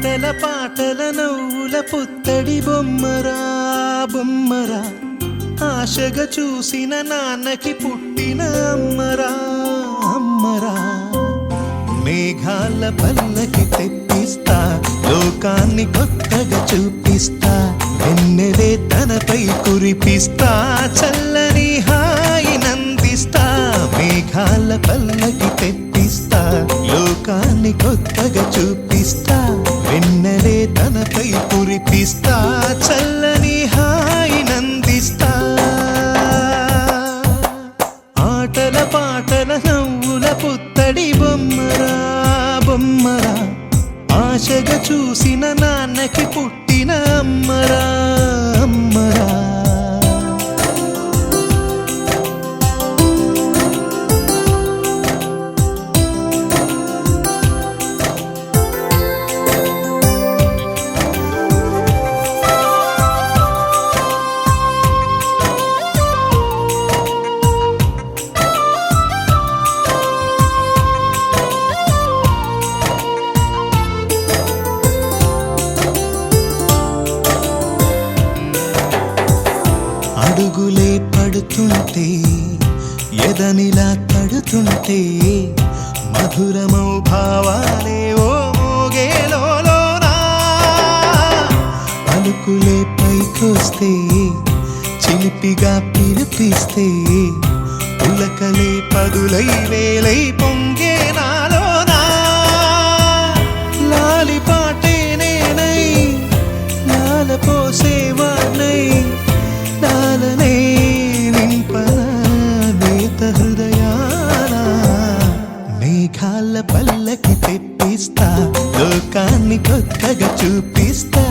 ఆటల పాటల నవ్వుల పుత్తడి బొమ్మరా బొమ్మరా, ఆశగా చూసిన నాన్నకి పుట్టిన అమ్మరా అమ్మరా. మేఘాల పల్లకి తెప్పిస్తా, లోకాన్ని కొత్తగా చూపిస్తా, వెన్నెలే తనపై కురిపిస్తా, చల్లని హాయి నందిస్తా. మేఘాల పల్లకి తెప్పిస్తా, లోకాన్ని కొత్తగా చూపిస్తా, వెన్నెలే తనపై కురిపిస్తా, చల్లని హాయి నందిస్తా. ఆటల పాటల నవ్వుల పుత్తడి బొమ్మరా బొమ్మరా, ఆశగా చూసిన నాన్నకి పుట్టిన అమ్మరా అమ్మరా. అడుగులే పడుతుంటే, ఎదనిలా తడుతుంటే, మధురమౌ భావాలే ఓ మోగేలోనా. పలుకులే పైకొస్తే, చిలిపిగా పిలిపిస్తే, పులకలే పదులై వేలై పొంగే నాలోనా. లాలి పాటే నేనై లాల పోసేవాణ్ణై, నాలనే నింపనా నేత హృదయాన. మేఘాల పల్లకి తెప్పిస్తా, లోకాన్ని కొత్తగా చూపిస్తా,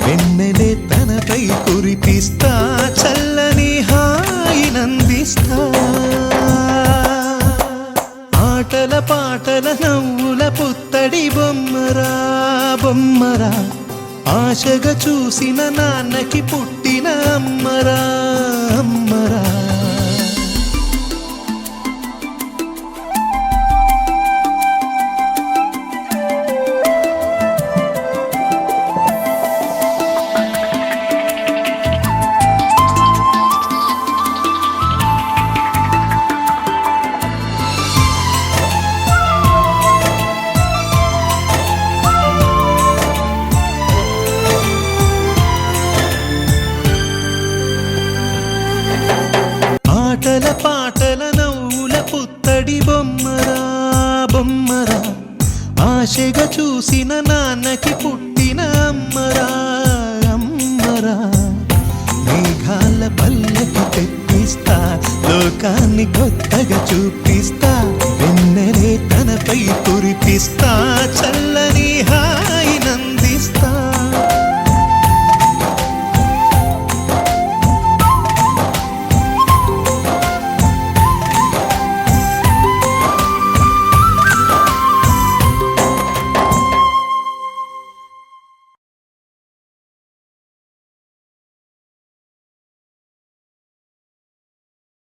వెన్నెలే తనపై కురిపిస్తా, చల్లని హాయి నందిస్తా. ఆటల పాటల నవ్వుల పుత్తడి బొమ్మరా బొమ్మరా, ఆశగా చూసిన నాన్నకి పుట్టిన అమ్మరా అమ్మరా. ఆటల పాటల నవ్వుల పుత్తడి బొమ్మరా బొమ్మరా, ఆశగా చూసిన నాన్నకి పుట్టిన అమ్మరా అమ్మరా. మేఘాల పల్లకి తెప్పిస్తా, లోకాన్ని కొత్తగా చూపిస్తా,